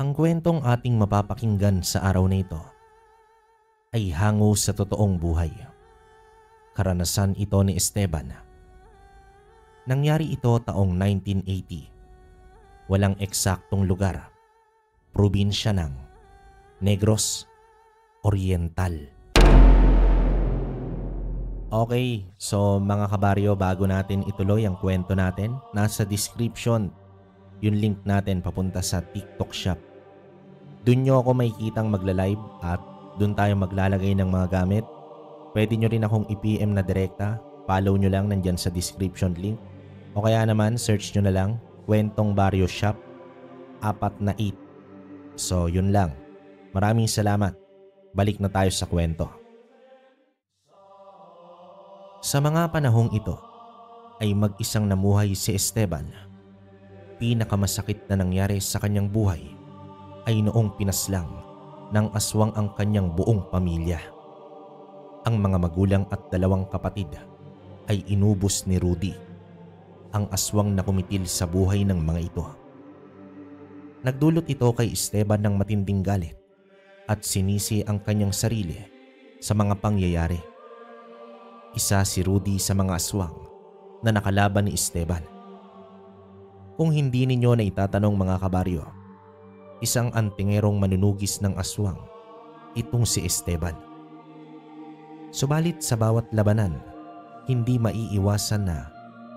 Ang kwentong ating mapapakinggan sa araw na ito ay hango sa totoong buhay. Karanasan ito ni Esteban. Nangyari ito taong 1980. Walang eksaktong lugar. Probinsya ng Negros Oriental. Okay, so mga kabaryo, bago natin ituloy ang kwento natin, nasa description yung link natin papunta sa TikTok shop. Doon nyo ako makikitang magla-live at doon tayo maglalagay ng mga gamit. Pwede nyo rin akong i-PM na direkta. Follow nyo lang nandyan sa description link. O kaya naman search nyo na lang Kwentong Baryo Shop 48. So yun lang. Maraming salamat. Balik na tayo sa kwento. Sa mga panahong ito ay mag-isang namuhay si Esteban. Pinakamasakit na nangyari sa kanyang buhay ay noong pinaslang ng aswang ang kanyang buong pamilya. Ang mga magulang at dalawang kapatid ay inubos ni Rudy, ang aswang na kumitil sa buhay ng mga ito. Nagdulot ito kay Esteban ng matinding galit at sinisi ang kanyang sarili sa mga pangyayari. Isa si Rudy sa mga aswang na nakalaban ni Esteban. Kung hindi ninyo na itatanong mga kabaryo, isang antingerong manunugis ng aswang itong si Esteban. Subalit sa bawat labanan, hindi maiiwasan na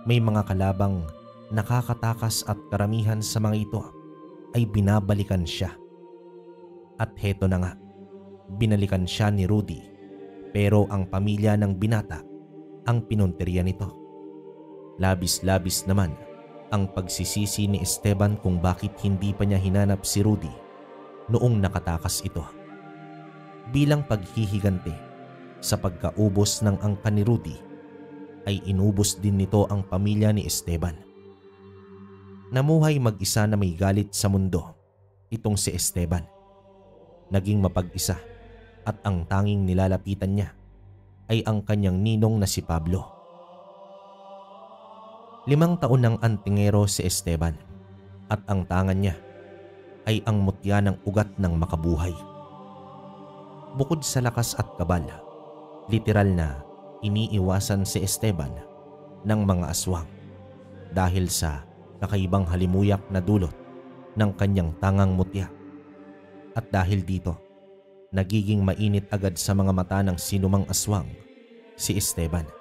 may mga kalabang nakakatakas at karamihan sa mga ito ay binabalikan siya. At heto na nga, binalikan siya ni Rudy, pero ang pamilya ng binata ang pinunteriya nito. Labis-labis naman ang pagsisisi ni Esteban kung bakit hindi pa niya hinanap si Rudy noong nakatakas ito. Bilang paghihiganti sa pagkaubos ng angkan ni Rudy, ay inubos din nito ang pamilya ni Esteban. Namuhay mag-isa na may galit sa mundo itong si Esteban. Naging mapag-isa at ang tanging nilalapitan niya ay ang kanyang ninong na si Pablo. 5 taon ng antingero si Esteban at ang tangan niya ay ang mutya ng ugat ng makabuhay. Bukod sa lakas at kabal, literal na iniiwasan si Esteban ng mga aswang dahil sa kakaibang halimuyak na dulot ng kanyang tangang mutya. At dahil dito, nagiging mainit agad sa mga mata ng sinumang aswang si Esteban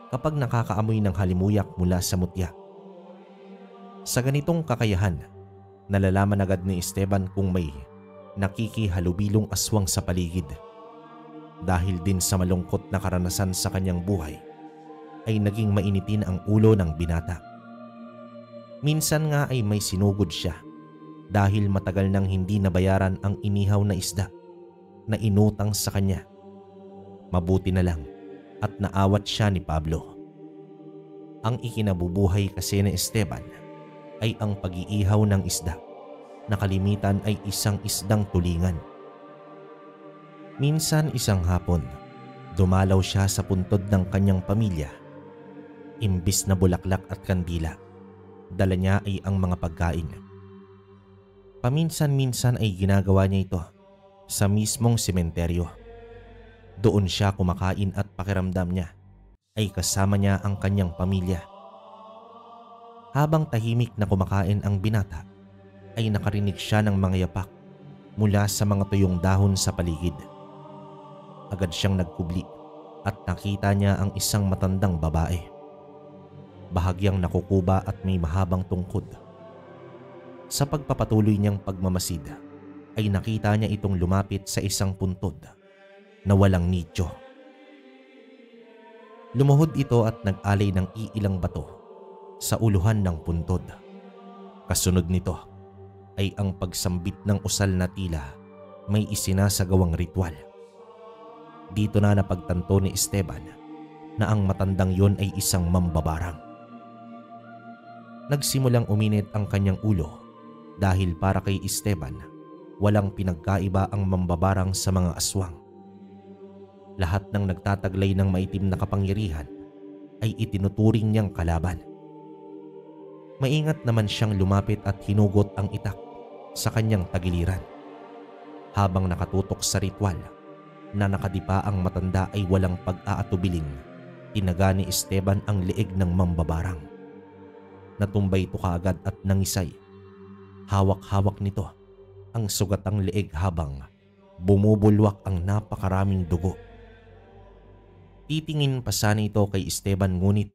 kapag nakakaamoy ng halimuyak mula sa mutya. Sa ganitong kakayahan, nalalaman agad ni Esteban kung may nakikihalubilong aswang sa paligid. Dahil din sa malungkot na karanasan sa kanyang buhay, ay naging mainitin ang ulo ng binata. Minsan nga ay may sinugod siya dahil matagal nang hindi nabayaran ang inihaw na isda na inutang sa kanya. Mabuti na lang at naawat siya ni Pablo. Ang ikinabubuhay kasi ni Esteban ay ang pag-iihaw ng isda na kalimitan ay isang isdang tulingan. Minsan isang hapon, dumalaw siya sa puntod ng kanyang pamilya. Imbis na bulaklak at kandila, dala niya ay ang mga pagkain. Paminsan-minsan ay ginagawa niya ito sa mismong sementeryo. Doon siya kumakain at pakiramdam niya ay kasama niya ang kanyang pamilya. Habang tahimik na kumakain ang binata, ay nakarinig siya ng mga yapak mula sa mga tuyong dahon sa paligid. Agad siyang nagkubli at nakita niya ang isang matandang babae. Bahagyang nakukuba at may mahabang tungkod. Sa pagpapatuloy niyang pagmamasid, ay nakita niya itong lumapit sa isang puntod na walang nidyo. Lumuhod ito at nag-alay ng iilang bato sa uluhan ng puntod. Kasunod nito ay ang pagsambit ng usal na tila may isinasagawang ritual. Dito na napagtanto ni Esteban na ang matandang yon ay isang mambabarang. Nagsimulang uminit ang kanyang ulo dahil para kay Esteban, walang pinagkaiba ang mambabarang sa mga aswang. Lahat ng nagtataglay ng maitim na kapangyarihan ay itinuturing niyang kalaban. Maingat naman siyang lumapit at hinugot ang itak sa kanyang tagiliran. Habang nakatutok sa ritual na nakadipa ang matanda ay walang pag-aatubiling, tinaga ni Esteban ang leeg ng mambabarang. Natumbay ito kaagad at nangisay. Hawak-hawak nito ang sugatang leeg habang bumubulwak ang napakaraming dugo. Titingin pa sana ito kay Esteban ngunit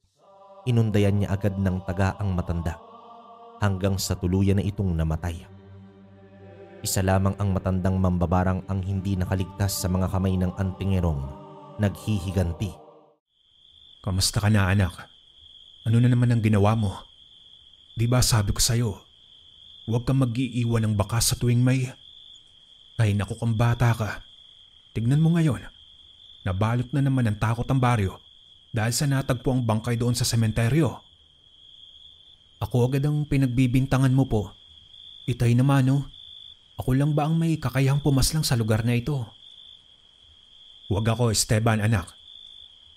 inundayan niya agad ng taga ang matanda hanggang sa tuluyan na itong namatay. Isa lamang ang matandang mambabarang ang hindi nakaligtas sa mga kamay ng antingerong naghihiganti. Kamusta ka na, anak? Ano na naman ang ginawa mo? Di ba sabi ko sa'yo, huwag kang mag-iiwan ng bakas sa tuwing may... Ay naku, kung bata ka. Tignan mo ngayon, nabalot na naman ng takot ang baryo dahil sa natagpo ang bangkay doon sa sementeryo. Ako agad ang pinagbibintangan mo po. Itay naman, no? Ako lang ba ang may kakayahang pumaslang sa lugar na ito? Huwag ako, Esteban, anak.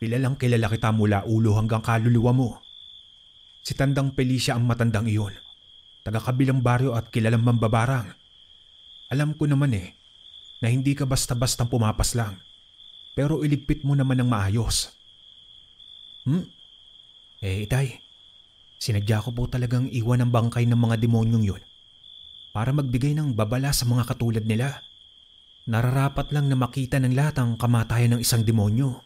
Kilalang kilala kita mula ulo hanggang kaluluwa mo. Si Tandang Felicia ang matandang iyon. Taga-kabilang baryo at kilalang mambabarang. Alam ko naman na hindi ka basta-bastang pumapaslang. Pero iligpit mo naman ng maayos. Itay, sinadya ko po talagang iwan ang bangkay ng mga demonyong yun para magbigay ng babala sa mga katulad nila. Nararapat lang na makita ng lahat ang kamatayan ng isang demonyo.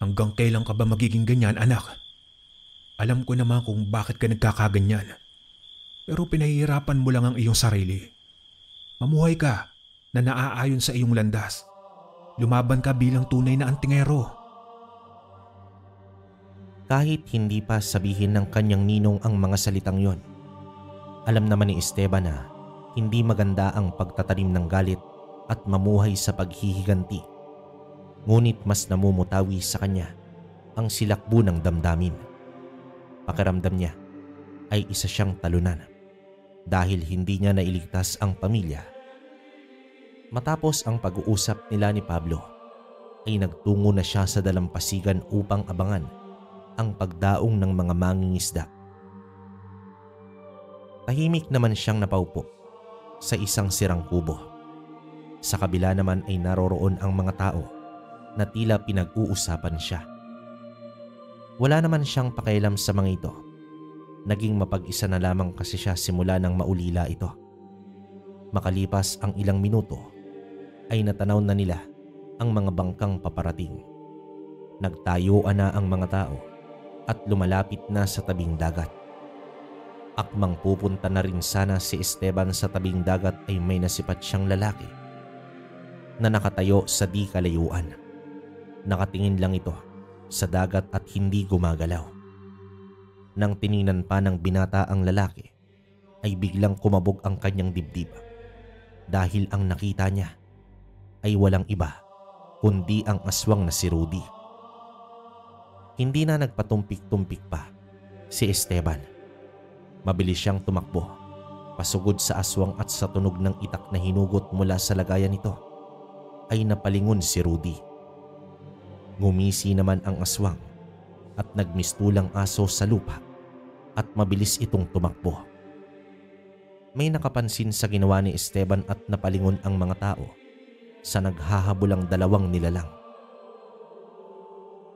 Hanggang kailan ka ba magiging ganyan, anak? Alam ko naman kung bakit ka nagkakaganyan. Pero pinahihirapan mo lang ang iyong sarili. Mamuhay ka na naaayon sa iyong landas. Lumaban ka bilang tunay na antingero. Kahit hindi pa sabihin ng kanyang ninong ang mga salitang yon, alam naman ni Esteban na hindi maganda ang pagtatanim ng galit at mamuhay sa paghihiganti. Ngunit mas namumutawi sa kanya ang silakbo ng damdamin. Pakiramdam niya ay isa siyang talunan dahil hindi niya nailigtas ang pamilya. Matapos ang pag-uusap nila ni Pablo, ay nagtungo na siya sa dalampasigan upang abangan ang pagdaong ng mga mangingisda. Tahimik naman siyang napaupo sa isang sirang kubo. Sa kabila naman ay naroroon ang mga tao na tila pinag-uusapan siya. Wala naman siyang pakialam sa mga ito. Naging mapag-isa na lamang kasi siya simula nang maulila ito. Makalipas ang ilang minuto ay natanaw na nila ang mga bangkang paparating. Nagtayuan na ang mga tao at lumalapit na sa tabing dagat. Akmang pupunta na rin sana si Esteban sa tabing dagat ay may nasipat siyang lalaki na nakatayo sa di kalayuan. Nakatingin lang ito sa dagat at hindi gumagalaw. Nang tiningnan pa ng binata ang lalaki, ay biglang kumabog ang kanyang dibdib dahil ang nakita niya ay walang iba kundi ang aswang na si Rudy. Hindi na nagpatumpik-tumpik pa si Esteban. Mabilis siyang tumakbo, pasugod sa aswang at sa tunog ng itak na hinugot mula sa lagayan nito ay napalingon si Rudy. Ngumisi naman ang aswang at nagmistulang aso sa lupa at mabilis itong tumakbo. May nakapansin sa ginawa ni Esteban at napalingon ang mga tao sa naghahabulang dalawang nilalang.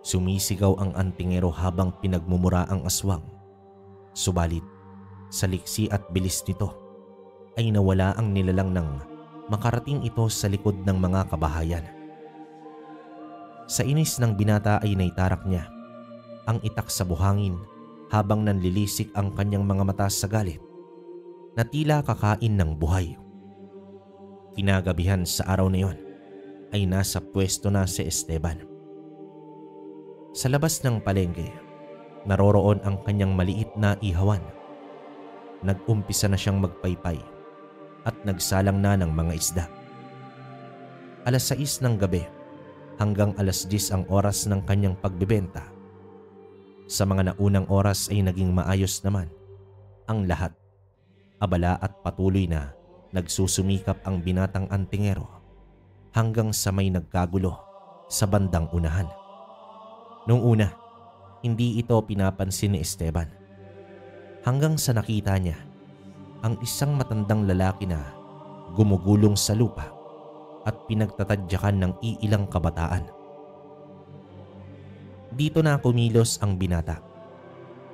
Sumisigaw ang antingero habang pinagmumura ang aswang. Subalit, sa liksi at bilis nito ay nawala ang nilalang nang makarating ito sa likod ng mga kabahayan. Sa inis ng binata ay naitarak niya ang itak sa buhangin habang nanlilisik ang kanyang mga mata sa galit na tila kakain ng buhay. Kinagabihan sa araw na yon ay nasa pwesto na si Esteban. Sa labas ng palengke, naroroon ang kanyang maliit na ihawan. Nag-umpisa na siyang magpaypay at nagsalang na ng mga isda. 6:00 ng gabi hanggang 10:00 ang oras ng kanyang pagbebenta. Sa mga naunang oras ay naging maayos naman ang lahat. Abala at patuloy na nagsusumikap ang binatang antingero hanggang sa may nagkagulo sa bandang unahan. Noong una, hindi ito pinapansin ni Esteban hanggang sa nakita niya ang isang matandang lalaki na gumugulong sa lupa at pinagtatadyakan ng iilang kabataan. Dito na kumilos ang binata.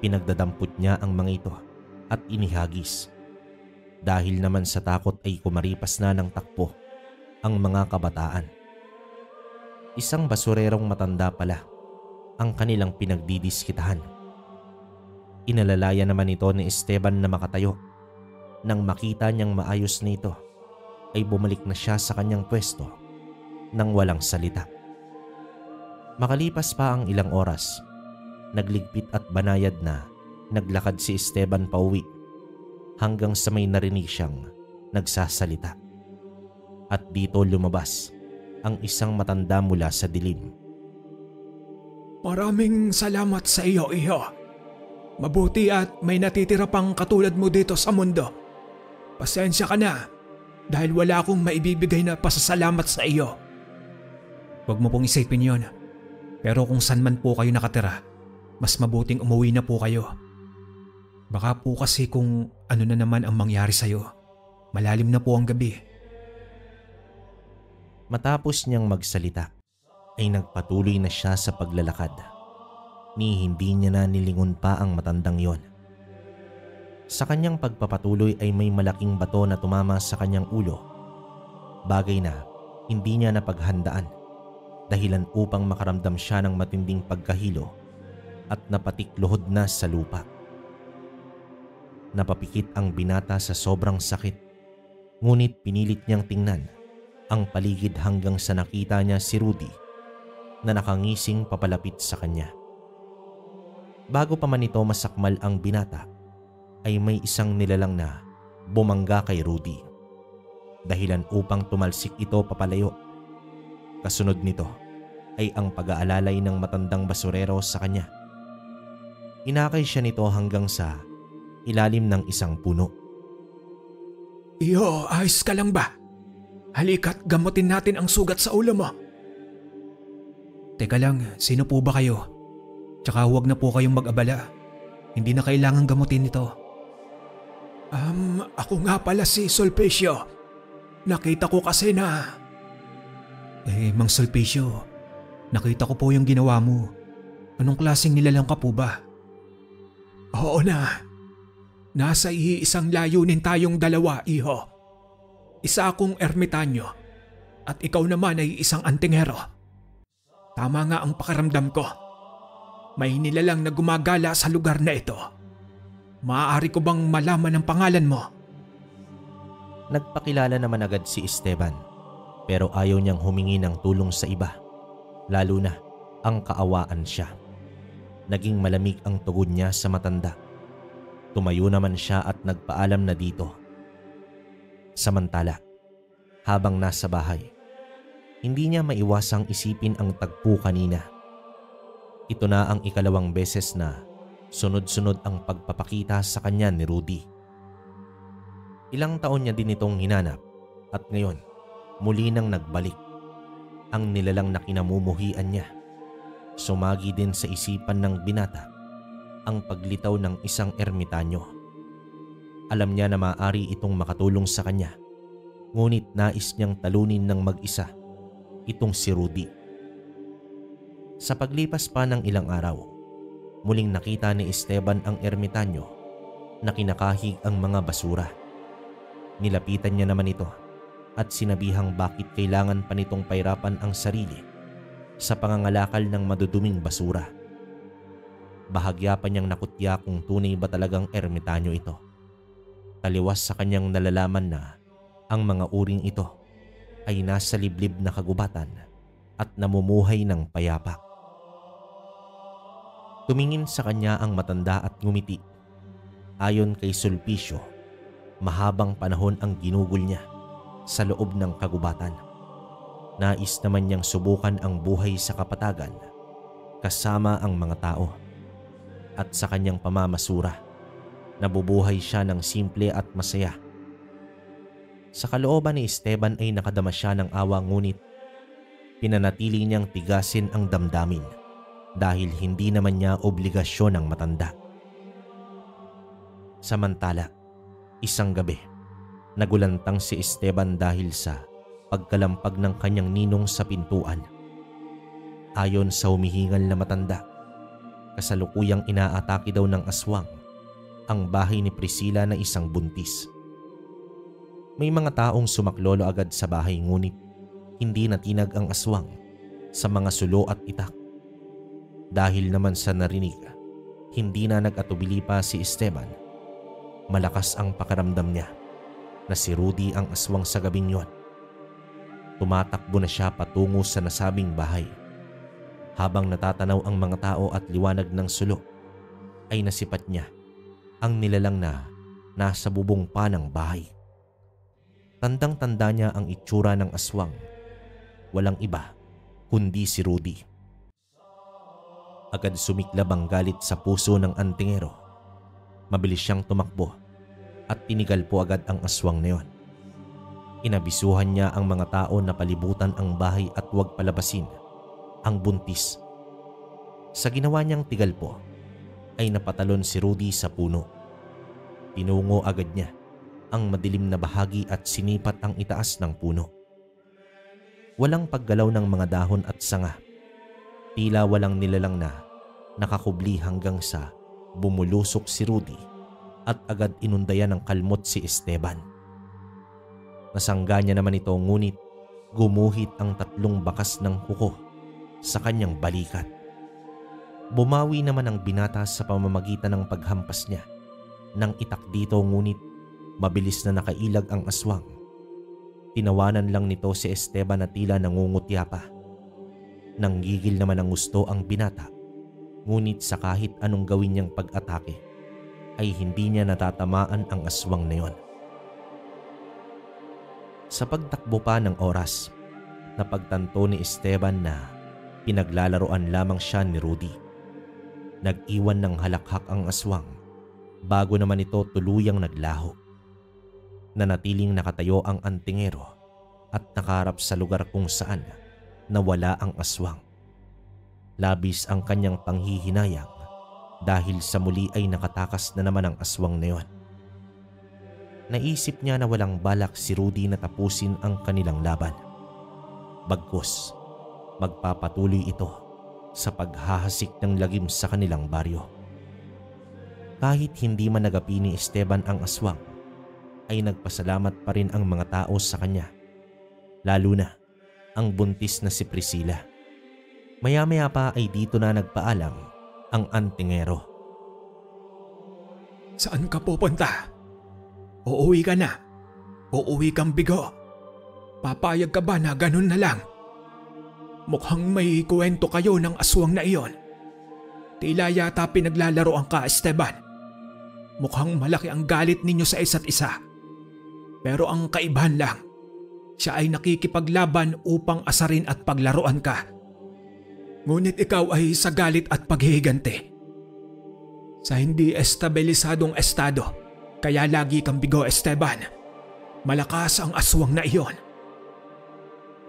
Pinagdadampot niya ang mga ito at inihagis. Dahil naman sa takot ay kumaripas na ng takbo ang mga kabataan. Isang basurerong matanda pala ang kanilang pinagdidiskitahan. Inalalaya naman ito ni Esteban na makatayo. Nang makita niyang maayos na ito, ay bumalik na siya sa kanyang pwesto nang walang salita. Makalipas pa ang ilang oras, nagligpit at banayad na naglakad si Esteban pauwi hanggang sa may narinig siyang nagsasalita. At dito lumabas ang isang matanda mula sa dilim. Maraming salamat sa iyo, iho. Mabuti at may natitira pang katulad mo dito sa mundo. Pasensya ka na dahil wala akong maibibigay na pasasalamat sa iyo. Huwag mo pong isipin yon. Pero kung saan man po kayo nakatira, mas mabuting umuwi na po kayo. Baka po kasi kung ano na naman ang mangyari sa iyo, malalim na po ang gabi. Matapos niyang magsalita, ay nagpatuloy na siya sa paglalakad. Ni hindi niya na nilingon pa ang matandang yon. Sa kanyang pagpapatuloy ay may malaking bato na tumama sa kanyang ulo. Bagay na hindi niya napaghandaan, dahilan upang makaramdam siya ng matinding pagkahilo at napatikluhod na sa lupa. Napapikit ang binata sa sobrang sakit, ngunit pinilit niyang tingnan ang paligid hanggang sa nakita niya si Rudy na nakangising papalapit sa kanya. Bago pa man ito masakmal ang binata, ay may isang nilalang na bumangga kay Rudy, dahilan upang tumalsik ito papalayo. Kasunod nito ay ang pag-aalalay ng matandang basurero sa kanya. Inakay siya nito hanggang sa ilalim ng isang puno. Iyo, ayos ka lang ba? Halika't gamutin natin ang sugat sa ulo mo. Teka lang, sino po ba kayo? Tsaka huwag na po kayong mag-abala. Hindi na kailangang gamutin ito. Ako nga pala si Sulpicio. Nakita ko kasi na… Mang Sulpicio, nakita ko po yung ginawa mo. Anong klaseng nilalang ka po ba? Oo na. Nasa iisang layunin tayong dalawa, iho. Isa akong ermitanyo at ikaw naman ay isang antingero. Tama nga ang pakiramdam ko. May nilalang na gumagala sa lugar na ito. Maaari ko bang malaman ang pangalan mo? Nagpakilala naman agad si Esteban, pero ayaw niyang humingi ng tulong sa iba, lalo na ang kaawaan siya. Naging malamig ang tugon niya sa matanda. Tumayo naman siya at nagpaalam na dito. Samantala, habang nasa bahay, hindi niya maiwasang isipin ang tagpo kanina. Ito na ang ikalawang beses na sunod-sunod ang pagpapakita sa kanya ni Rudy. Ilang taon niya din itong hinanap at ngayon muli nang nagbalik. Ang nilalang na kinamumuhian niya. Sumagi din sa isipan ng binata ang paglitaw ng isang ermitanyo. Alam niya na maaari itong makatulong sa kanya, ngunit nais niyang talunin ng mag-isa itong si Rudy. Sa paglipas pa ng ilang araw, muling nakita ni Esteban ang ermitanyo na kinakahig ang mga basura. Nilapitan niya naman ito at sinabihang bakit kailangan pa nitong pahirapan ang sarili sa pangangalakal ng maduduming basura. Bahagya pa niyang nakutya kung tunay ba talagang ermitanyo ito. Taliwas sa kanyang nalalaman na ang mga uring ito ay nasa liblib na kagubatan at namumuhay ng payapa. Tumingin sa kanya ang matanda at ngumiti. Ayon kay Sulpicio, mahabang panahon ang ginugol niya sa loob ng kagubatan. Nais naman niyang subukan ang buhay sa kapatagan kasama ang mga tao. At sa kanyang pamamasura, nabubuhay siya ng simple at masaya. Sa kalooban ni Esteban ay nakadama siya ng awa, ngunit pinanatili niyang tigasin ang damdamin dahil hindi naman niya obligasyon ang matanda. Samantala, Isang gabi, nagulantang si Esteban dahil sa pagkalampag ng kanyang ninong sa pintuan. Ayon sa humihingal na matanda, kasalukuyang inaatake daw ng aswang ang bahay ni Priscilla na isang buntis. May mga taong sumaklolo agad sa bahay ngunit hindi natinag ang aswang sa mga sulo at itak. Dahil naman sa narinig, hindi na nag-atubili pa si Esteban. Malakas ang pakiramdam niya na si Rudy ang aswang sa gabing yon. Tumatakbo na siya patungo sa nasabing bahay. Habang natatanaw ang mga tao at liwanag ng sulo, ay nasipat niya ang nilalang na nasa bubong pa ng bahay. Tandang-tanda niya ang itsura ng aswang. Walang iba kundi si Rudy. Agad sumiklab ang galit sa puso ng antingero. Mabilis siyang tumakbo at tinigal po agad ang aswang na yon. Inabisuhan niya ang mga tao na palibutan ang bahay at huwag palabasin ang buntis. Sa ginawa niyang tigal po, ay napatalon si Rudy sa puno. Tinungo agad niya ang madilim na bahagi at sinipat ang itaas ng puno. Walang paggalaw ng mga dahon at sanga. Tila walang nilalang na nakakubli hanggang sa bumulusok si Rudy at agad inundayan ng kalmot si Esteban. Nasangga niya naman ito ngunit gumuhit ang 3 bakas ng kuko sa kanyang balikat. Bumawi naman ang binata sa pamamagitan ng paghampas niya ng itak dito ngunit mabilis na nakailag ang aswang. Tinawanan lang nito si Esteban na tila nangungutya pa. Nanggigil naman ang gusto ang binata ngunit sa kahit anong gawin niyang pag-atake ay hindi niya natatamaan ang aswang na yon. Sa pagtakbo pa ng oras, napagtanto ni Esteban na pinaglalaroan lamang siya ni Rudy. Nag-iwan ng halakhak ang aswang bago naman ito tuluyang naglaho. Nanatiling nakatayo ang antingero at nakaharap sa lugar kung saan nawala ang aswang. Labis ang kanyang panghihinayang dahil sa muli ay nakatakas na naman ang aswang na yon. Naisip niya na walang balak si Rudy na tapusin ang kanilang laban. Bagkus, magpapatuloy ito sa paghahasik ng lagim sa kanilang baryo. Kahit hindi man nagapi ni Esteban ang aswang, ay nagpasalamat pa rin ang mga tao sa kanya, lalo na ang buntis na si Priscilla. Maya-maya pa ay dito na nagpaalam ang antingero. Saan ka pupunta? Uuwi ka na? Uuwi kang bigo? Papayag ka ba na ganun na lang? Mukhang may kwento kayo ng aswang na iyon. Tila yata pinaglalaroan ka, Esteban. Mukhang malaki ang galit ninyo sa isa't isa. Pero ang kaibahan lang, siya ay nakikipaglaban upang asarin at paglaruan ka. Ngunit ikaw ay sa galit at paghihigante. Sa hindi estabilisadong estado, kaya lagi kang bigo, Esteban. Malakas ang aswang na iyon.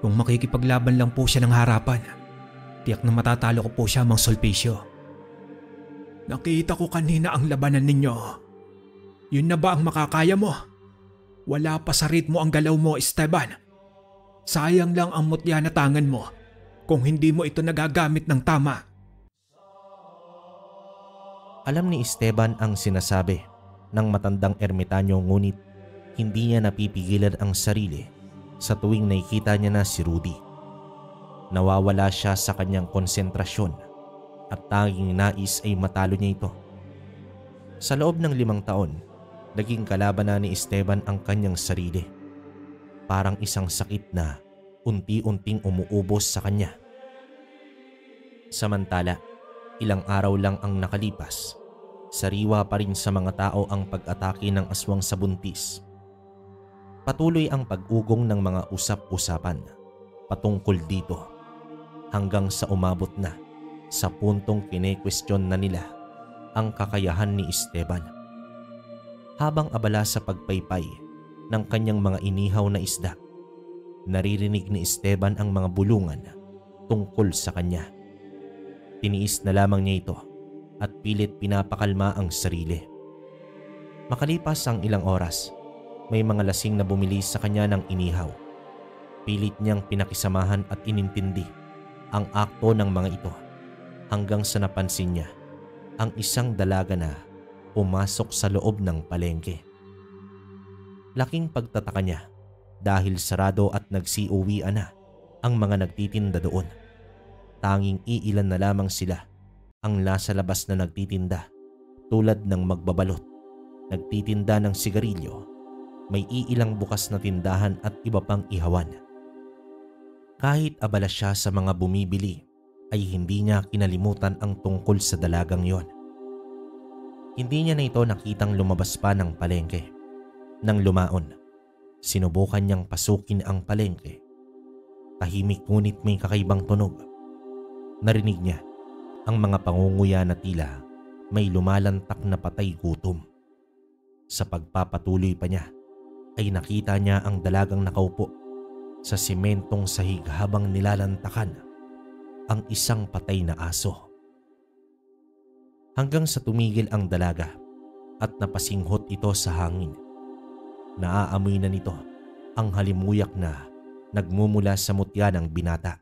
Kung makikipaglaban lang po siya ng harapan, tiyak na matatalo ko po siya, Mang Sulpicio. Nakita ko kanina ang labanan ninyo. Yun na ba ang makakaya mo? Wala pa sa ritmo ang galaw mo, Esteban. Sayang lang ang mutya na tangan mo kung hindi mo ito nagagamit ng tama. Alam ni Esteban ang sinasabi ng matandang ermitanyo ngunit hindi niya napipigilan ang sarili sa tuwing nakikita niya na si Rudy. Nawawala siya sa kanyang konsentrasyon at tanging nais ay matalo niya ito. Sa loob ng 5 taon, naging kalaban na ni Esteban ang kanyang sarili. Parang isang sakit na unti-unting umuubos sa kanya. Samantala, ilang araw lang ang nakalipas, sariwa pa rin sa mga tao ang pag-atake ng aswang sa buntis. Patuloy ang pag-ugong ng mga usap-usapan patungkol dito hanggang sa umabot na sa puntong kine-question na nila ang kakayahan ni Esteban. Habang abala sa pagpaypay ng kanyang mga inihaw na isda, naririnig ni Esteban ang mga bulungan tungkol sa kanya. Tiniis na lamang niya ito at pilit pinapakalma ang sarili. Makalipas ang ilang oras, may mga lasing na bumili sa kanya ng inihaw. Pilit niyang pinakisamahan at inintindi ang akto ng mga ito hanggang sa napansin niya ang isang dalaga na pumasok sa loob ng palengke. Laking pagtataka niya dahil sarado at nagsiuwian na ang mga nagtitinda doon. Tanging iilan na lamang sila ang nasa labas na nagtitinda tulad ng magbabalot, nagtitinda ng sigarilyo, may iilang bukas na tindahan at iba pang ihawan. Kahit abala siya sa mga bumibili ay hindi niya kinalimutan ang tungkol sa dalagang yon. Hindi niya na ito nakitang lumabas pa ng palengke. Nang lumaon, sinubukan niyang pasukin ang palengke. Tahimik ngunit may kakaibang tunog. Narinig niya ang mga pangunguya na tila may lumalantak na patay gutom. Sa pagpapatuloy pa niya ay nakita niya ang dalagang nakaupo sa simentong sahig habang nilalantakan ang isang patay na aso. Hanggang sa tumigil ang dalaga at napasinghot ito sa hangin. Naaamoy na nito ang halimuyak na nagmumula sa mutya ng binata.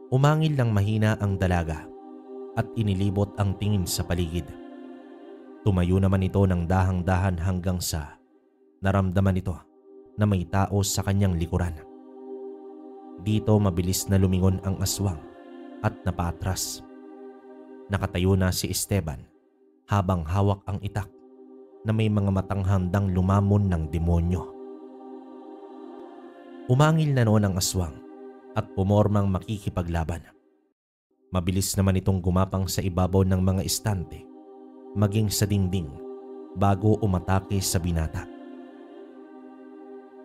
Umangil ng mahina ang dalaga at inilibot ang tingin sa paligid. Tumayo naman ito ng dahang-dahan hanggang sa naramdaman ito na may tao sa kanyang likuran. Dito mabilis na lumingon ang aswang at napaatras. Nakatayo na si Esteban habang hawak ang itak na may mga matang handang lumamon ng demonyo. Umangil na noon ang aswang at pumormang makikipaglaban. Mabilis naman itong gumapang sa ibabaw ng mga estante, maging sa dingding bago umatake sa binata.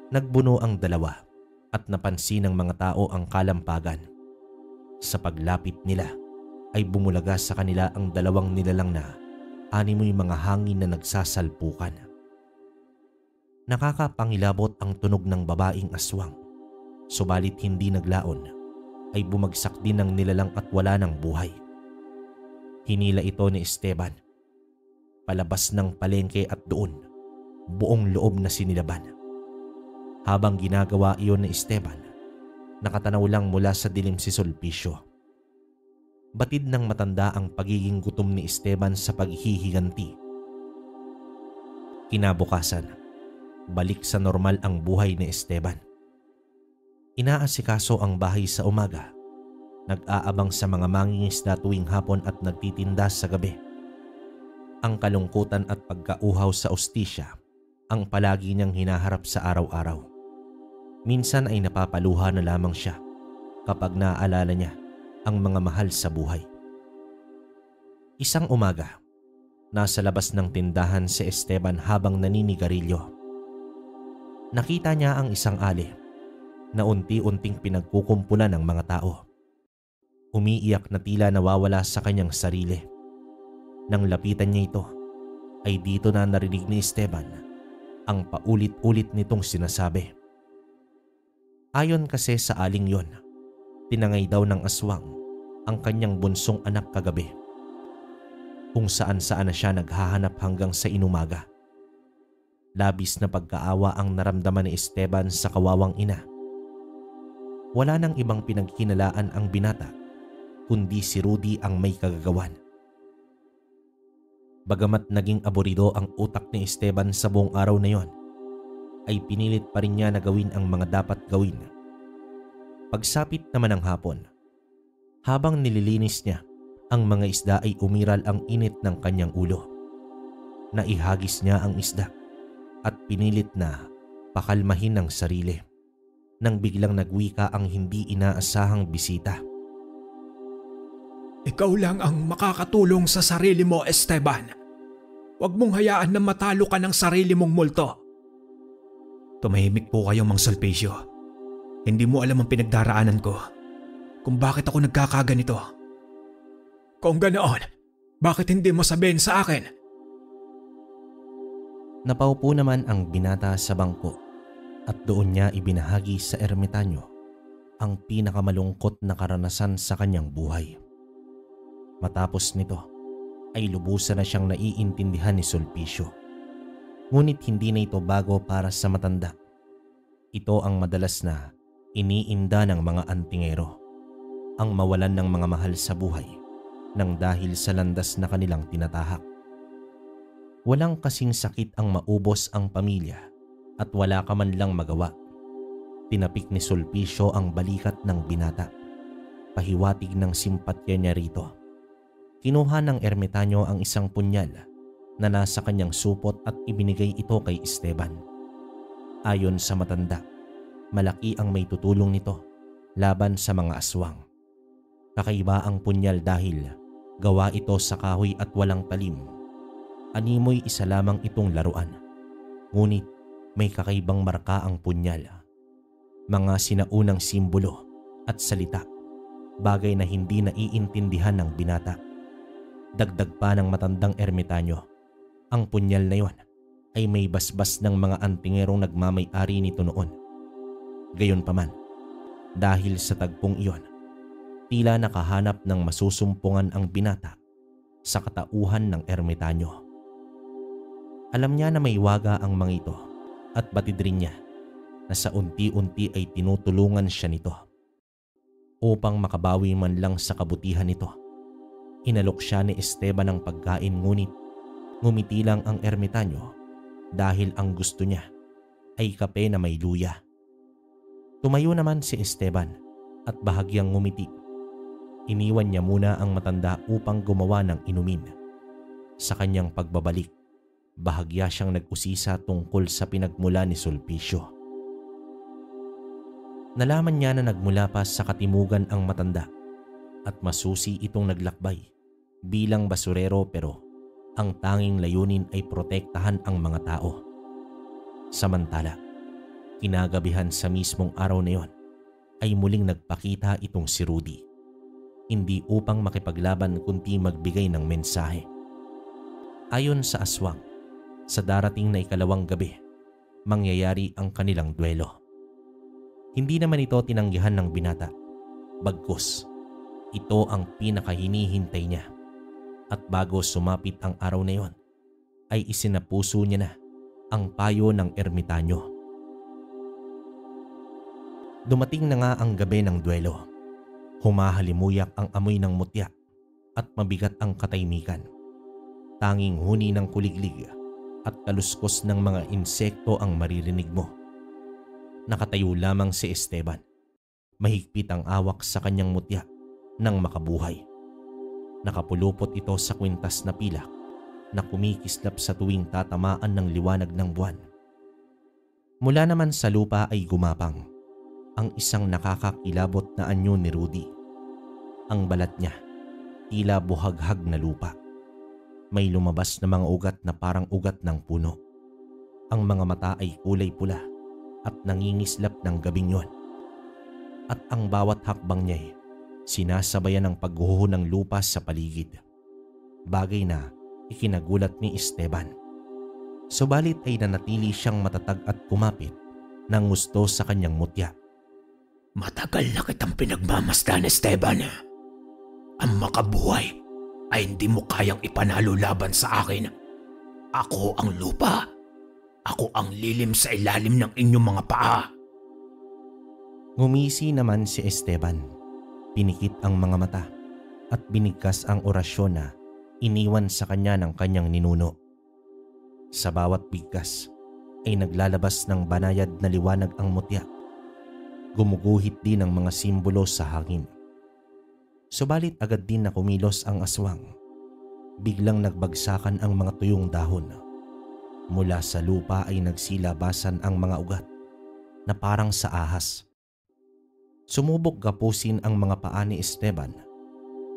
Nagbuno ang dalawa at napansin ng mga tao ang kalampagan. Sa paglapit nila ay bumulaga sa kanila ang dalawang nilalang na animoy mga hangin na nagsasalpukan. Nakakapangilabot ang tunog ng babaeng aswang, subalit hindi naglaon ay bumagsak din ng nilalang at wala ng buhay. Hinila ito ni Esteban palabas ng palengke at doon buong loob na sinilaban. Habang ginagawa iyon ni Esteban, nakatanaw lang mula sa dilim si Sulpicio. Batid ng matanda ang pagiging gutom ni Esteban sa paghihiganti. Kinabukasan, balik sa normal ang buhay ni Esteban. Inaasikaso ang bahay sa umaga, nag-aabang sa mga mangingisda tuwing hapon at nagtitinda sa gabi. Ang kalungkutan at pagkauhaw sa ustisya ang palagi niyang hinaharap sa araw-araw. Minsan ay napapaluha na lamang siya kapag naaalala niya ang mga mahal sa buhay. Isang umaga, nasa labas ng tindahan si Esteban habang naninigarilyo. Nakita niya ang isang ali na unti-unting pinagkukumpulan ng mga tao. Umiiyak na tila nawawala sa kanyang sarili. Nang lapitan niya ito, ay dito na narinig ni Esteban ang paulit-ulit nitong sinasabi. Ayon kasi sa aling yon, tinangay daw ng aswang ang kanyang bunsong anak kagabi, kung saan-saan na siya naghahanap hanggang sa inumaga. Labis na pagkaawa ang naramdaman ni Esteban sa kawawang ina. Wala nang ibang pinagkinalaan ang binata, kundi si Rudy ang may kagagawan. Bagamat naging aburido ang utak ni Esteban sa buong araw na yon, ay pinilit pa rin niya na gawin ang mga dapat gawin. Pagsapit naman ng hapon, habang nililinis niya ang mga isda ay umiral ang init ng kanyang ulo. Naihagis niya ang isda at pinilit na pakalmahin ang sarili nang biglang nagwika ang hindi inaasahang bisita. Ikaw lang ang makakatulong sa sarili mo, Esteban. Huwag mong hayaan na matalo ka ng sarili mong multo. Tumahimik po kayo, Mang Sulpicio. Hindi mo alam ang pinagdaraanan ko, kung bakit ako nagkakaganito. Kung ganoon, bakit hindi mo sabihin sa akin? Napaupo naman ang binata sa bangko at doon niya ibinahagi sa ermitanyo ang pinakamalungkot na karanasan sa kanyang buhay. Matapos nito ay lubusan na siyang naiintindihan ni Sulpicio. Ngunit hindi na ito bago para sa matanda. Ito ang madalas na iniinda ng mga antingero, ang mawalan ng mga mahal sa buhay nang dahil sa landas na kanilang tinatahak. Walang kasing sakit ang maubos ang pamilya at wala ka man lang magawa. Tinapik ni Sulpicio ang balikat ng binata. Pahiwatig ng simpatya niya rito. Kinuha ng ermitanyo ang isang punyal na nasa kanyang supot at ibinigay ito kay Esteban. Ayon sa matanda, malaki ang may tutulong nito laban sa mga aswang. Kakaiba ang punyal dahil gawa ito sa kahoy at walang talim. Animoy isa lamang itong laruan. Ngunit may kakaibang marka ang punyal. Mga sinaunang simbolo at salita, bagay na hindi naiintindihan ng binata. Dagdag pa ng matandang ermitanyo, ang punyal na yon ay may basbas ng mga antingerong nagmamay-ari nito noon. Gayunpaman, dahil sa tagpong iyon, tila nakahanap ng masusumpungan ang binata sa katauhan ng ermitanyo. Alam niya na may waga ang mga ito at batid rin niya na sa unti-unti ay tinutulungan siya nito. Upang makabawi man lang sa kabutihan nito, inalok siya ni Esteban ng pagkain ngunit ngumiti lang ang ermitanyo dahil ang gusto niya ay kape na may luya. Tumayo naman si Esteban at bahagyang ngumiti. Iniwan niya muna ang matanda upang gumawa ng inumin. Sa kanyang pagbabalik, bahagya siyang nag-usisa tungkol sa pinagmula ni Sulpicio. Nalaman niya na nagmula pa sa katimugan ang matanda at masusi itong naglakbay bilang basurero, pero ang tanging layunin ay protektahan ang mga tao. Samantala, kinagabihan sa mismong araw na yon ay muling nagpakita itong si Rudy. Hindi upang makipaglaban kundi magbigay ng mensahe. Ayon sa aswang, sa darating na ikalawang gabi, mangyayari ang kanilang duelo. Hindi naman ito tinanggihan ng binata, bagkus ito ang pinakahinihintay niya. At bago sumapit ang araw na yon, ay isinapuso niya na ang payo ng ermitanyo. Dumating na nga ang gabi ng duelo. Humahalimuyak ang amoy ng mutya at mabigat ang katahimikan. Tanging huni ng kuliglig at kaluskos ng mga insekto ang maririnig mo. Nakatayo lamang si Esteban. Mahigpit ang awak sa kanyang mutya nang makabuhay. Nakapulupot ito sa kwintas na pilak na kumikislap sa tuwing tatamaan ng liwanag ng buwan. Mula naman sa lupa ay gumapang ang isang nakakakilabot na anyo ni Rudy. Ang balat niya, tila buhaghag na lupa. May lumabas na mga ugat na parang ugat ng puno. Ang mga mata ay kulay pula at nangingislap ng gabing yon. At ang bawat hakbang niya ay sinasabayan ng pagguho ng lupa sa paligid. Bagay na ikinagulat ni Esteban. Subalit ay nanatili siyang matatag at kumapit ng gusto sa kanyang mutya. Matagal na kitang pinagmamasdan, Esteban. Ang makabuhay ay hindi mo kayang ipanalo laban sa akin. Ako ang lupa. Ako ang lilim sa ilalim ng inyong mga paa. Ngumisi naman si Esteban. Pinikit ang mga mata at binigkas ang orasyon na iniwan sa kanya ng kanyang ninuno. Sa bawat bigkas ay naglalabas ng banayad na liwanag ang mutya. Gumuguhit din ang mga simbolo sa hangin. Subalit agad din na kumilos ang aswang. Biglang nagbagsakan ang mga tuyong dahon. Mula sa lupa ay nagsilabasan ang mga ugat na parang sa ahas. Sumubok gapusin ang mga paa ni Esteban.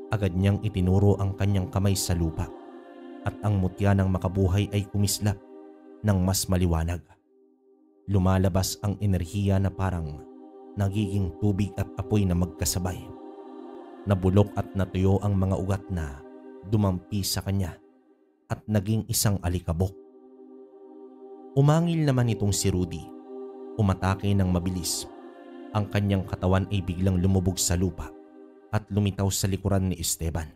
Agad niyang itinuro ang kanyang kamay sa lupa at ang mutya ng makabuhay ay kumislap ng mas maliwanag. Lumalabas ang enerhiya na parang nagiging tubig at apoy na magkasabay. Nabulok at natuyo ang mga ugat na dumampi sa kanya at naging isang alikabok. Umangil naman itong si Rudy. Umatake ng mabilis. Ang kanyang katawan ay biglang lumubog sa lupa at lumitaw sa likuran ni Esteban.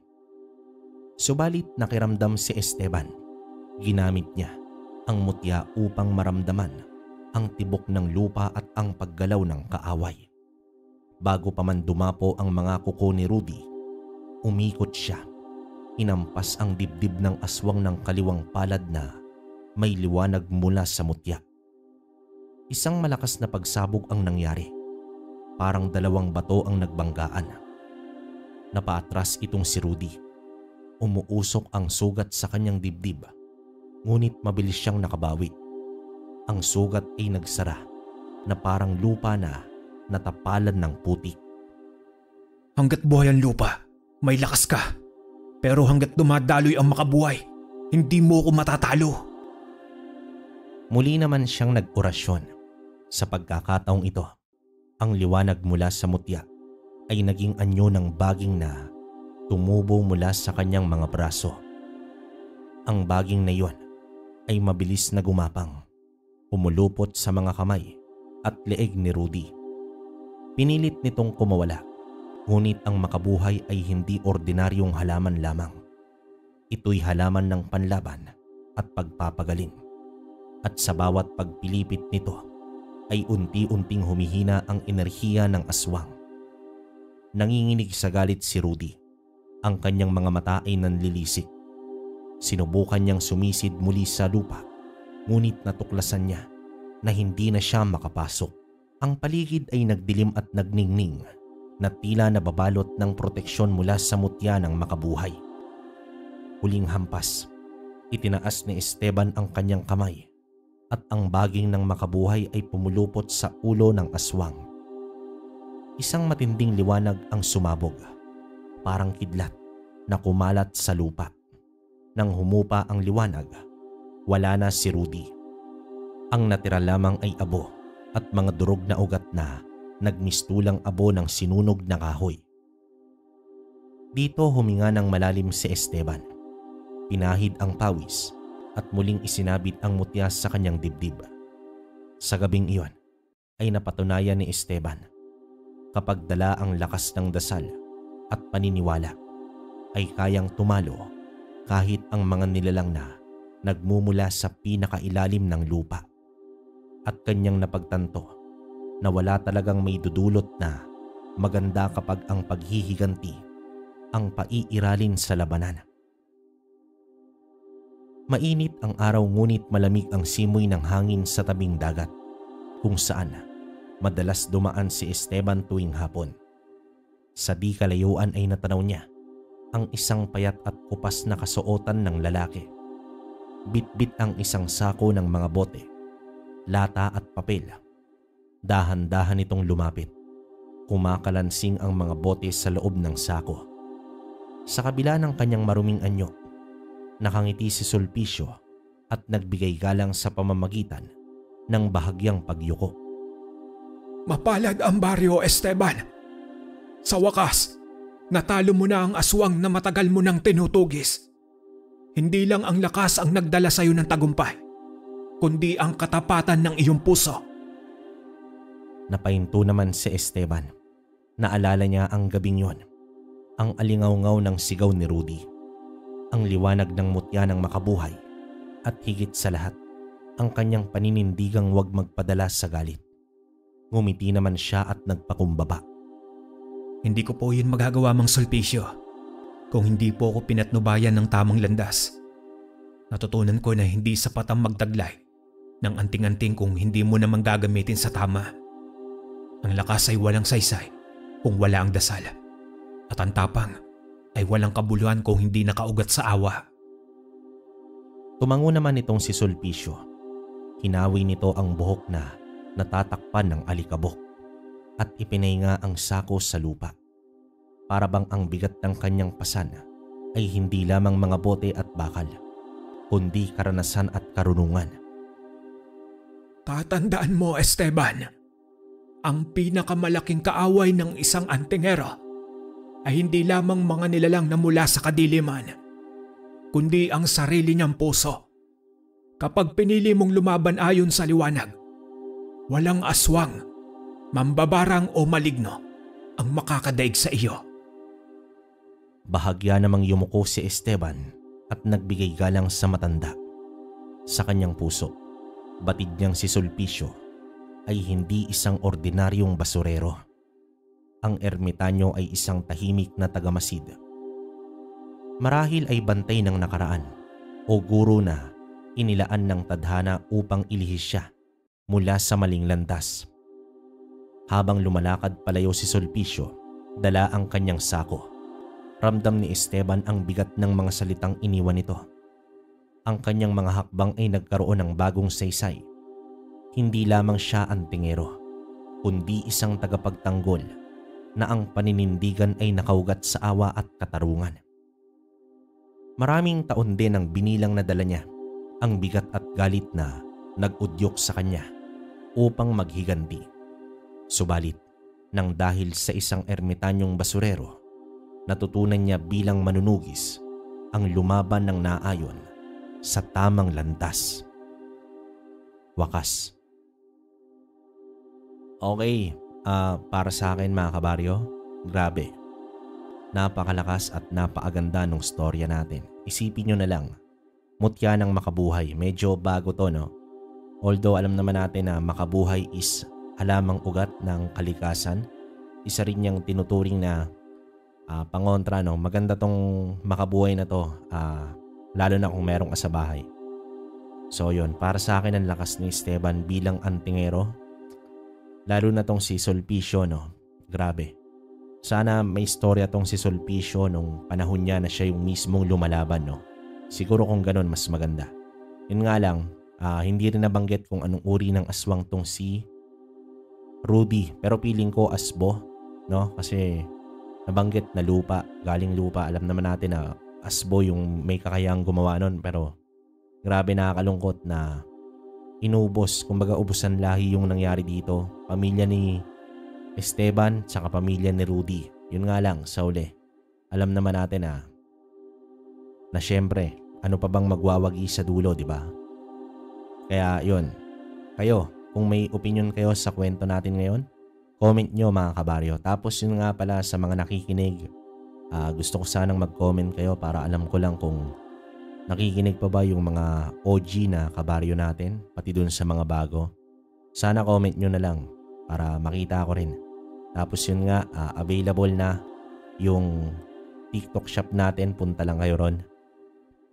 Subalit nakiramdam si Esteban. Ginamit niya ang mutya upang maramdaman ang tibok ng lupa at ang paggalaw ng kaaway. Bago pa man dumapo ang mga kuko ni Rudy, umikot siya. Inampas ang dibdib ng aswang ng kaliwang palad na may liwanag mula sa mutya. Isang malakas na pagsabog ang nangyari. Parang dalawang bato ang nagbanggaan. Napaatras itong si Rudy. Umuusok ang sugat sa kanyang dibdib, ngunit mabilis siyang nakabawi. Ang sugat ay nagsara na parang lupa na natapalan ng putik. Hanggat buhay ang lupa, may lakas ka. Pero hanggat dumadaloy ang makabuhay, hindi mo ako matatalo. Muli naman siyang nag-orasyon. Sa pagkakataong ito, ang liwanag mula sa mutya ay naging anyo ng baging na tumubo mula sa kanyang mga braso. Ang baging na iyon ay mabilis na gumapang, pumulupot sa mga kamay at leeg ni Rudy. Pinilit nitong kumawala, ngunit ang makabuhay ay hindi ordinaryong halaman lamang. Ito'y halaman ng panlaban at pagpapagaling. At sa bawat pagpilipit nito ay unti-unting humihina ang enerhiya ng aswang. Nanginginig sa galit si Rudy. Ang kanyang mga mata ay nanlilisik. Sinubukan niyang sumisid muli sa lupa, ngunit natuklasan niya na hindi na siya makapasok. Ang paligid ay nagdilim at nagningning na tila nababalot ng proteksyon mula sa mutya ng makabuhay. Huling hampas, itinaas ni Esteban ang kanyang kamay at ang baging ng makabuhay ay pumulupot sa ulo ng aswang. Isang matinding liwanag ang sumabog, parang kidlat na kumalat sa lupa. Nang humupa ang liwanag, wala na si Rudy. Ang natira lamang ay abo at mga durog na ugat na nagmistulang abo ng sinunog na kahoy. Dito huminga ng malalim si Esteban. Pinahid ang pawis at muling isinabit ang mutya sa kanyang dibdib. Sa gabing iyon ay napatunayan ni Esteban, kapag dala ang lakas ng dasal at paniniwala, ay kayang tumalo kahit ang mga nilalang na nagmumula sa pinakailalim ng lupa. At kanyang napagtanto na wala talagang may dudulot na maganda kapag ang paghihiganti ang paiiralin sa labanan. Mainit ang araw ngunit malamig ang simoy ng hangin sa tabing dagat, kung saan madalas dumaan si Esteban tuwing hapon. Sa di kalayuan ay natanaw niya ang isang payat at kupas na kasuotan ng lalaki. Bitbit ang isang sako ng mga bote, lata at papel. Dahan-dahan itong lumapit. Kumakalansing ang mga bote sa loob ng sako. Sa kabila ng kanyang maruming anyo, nakangiti si Sulpicio at nagbigay galang sa pamamagitan ng bahagyang pagyuko. Mapalad ang baryo, Esteban. Sa wakas, natalo mo na ang aswang na matagal mo nang tinutugis. Hindi lang ang lakas ang nagdala sa iyo ng tagumpay, kundi ang katapatan ng iyong puso. Napahinto naman si Esteban. Naalala niya ang gabing yon, ang alingaw-ngaw ng sigaw ni Rudy, ang liwanag ng mutya ng makabuhay, at higit sa lahat, ang kanyang paninindigang huwag magpadala sa galit. Ngumiti naman siya at nagpakumbaba. Hindi ko po yun magagawa, Mang Sulpicio, kung hindi po ako pinatnubayan ng tamang landas. Natutunan ko na hindi sapat ang magtaglay ng anting-anting kung hindi mo naman gagamitin sa tama. Ang lakas ay walang saysay kung wala ang dasal, at ang tapang ay walang kabuluhan kung hindi nakaugat sa awa. Tumango naman itong si Sulpicio. Hinawi nito ang buhok na natatakpan ng alikabok at ipinahinga ang sako sa lupa. Para bang ang bigat ng kanyang pasan ay hindi lamang mga bote at bakal, kundi karanasan at karunungan. Tatandaan mo, Esteban, ang pinakamalaking kaaway ng isang antingero ay hindi lamang mga nilalang na mula sa kadiliman, kundi ang sarili niyang puso. Kapag pinili mong lumaban ayon sa liwanag, walang aswang, mambabarang o maligno ang makakadaig sa iyo. Bahagya namang yumuko si Esteban at nagbigay galang sa matanda. Sa kanyang puso, batid niyang si Sulpicio ay hindi isang ordinaryong basurero. Ang ermitanyo ay isang tahimik na tagamasid. Marahil ay bantay ng nakaraan o guro na inilaan ng tadhana upang ilihis siya mula sa maling landas. Habang lumalakad palayo si Sulpicio, dala ang kanyang sako. Ramdam ni Esteban ang bigat ng mga salitang iniwan nito. Ang kanyang mga hakbang ay nagkaroon ng bagong saysay. Hindi lamang siya ang tingero, kundi isang tagapagtanggol na ang paninindigan ay nakaugat sa awa at katarungan. Maraming taon din ang binilang na dala niya ang bigat at galit na nag-udyok sa kanya upang maghiganti. Subalit, nang dahil sa isang ermitanyong basurero, natutunan niya bilang manunugis ang lumaban ng naayon sa tamang landas. Wakas. Okay, para sa akin mga kabaryo, grabe. Napakalakas at napakaganda ng storya natin. Isipin nyo na lang, mutya ng makabuhay. Medyo bago to, no? Although alam naman natin na makabuhay is halamang ugat ng kalikasan. Isa rin niyang tinuturing na pangontra, no? Maganda tong makabuhay na to, lalo na kung merong asabahay. So yun, para sa akin ang lakas ni Esteban bilang antingero. Lalo na tong si Sulpicio, no? Grabe. Sana may istorya tong si Sulpicio nung panahon niya na siya yung mismong lumalaban, no? Siguro kung ganun mas maganda. Yun nga lang, hindi rin nabanggit kung anong uri ng aswang tong si Rudy. Pero feeling ko asbo, no? Kasi nabanggit na lupa, galing lupa. Alam naman natin na asbo yung may kakayahang gumawa nun. Pero grabe, nakakalungkot na inubos, kumbaga ubusan lahi yung nangyari dito. Pamilya ni Esteban tsaka pamilya ni Rudy. Yun nga lang, sa uli, alam naman natin na syempre, ano pa bang magwawagi sa dulo, di ba? Kaya yun, kayo, kung may opinion kayo sa kwento natin ngayon, comment nyo mga kabaryo. Tapos yun nga pala sa mga nakikinig, gusto ko sanang mag-comment kayo para alam ko lang kung nakikinig pa ba yung mga OG na kabaryo natin, pati dun sa mga bago. Sana comment nyo na lang para makita ko rin. Tapos yun nga, available na yung TikTok shop natin. Punta lang kayo ron.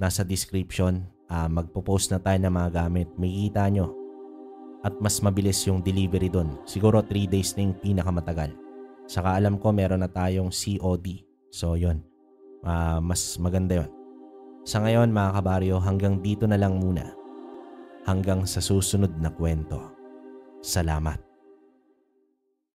Nasa description, magpo-post na tayo ng mga gamit. May kita nyo. At mas mabilis yung delivery dun. Siguro 3 days na yung pinakamatagal. Saka alam ko meron na tayong COD. So yun, mas maganda yun. Sa ngayon mga kabaryo, hanggang dito na lang muna. Hanggang sa susunod na kwento. Salamat.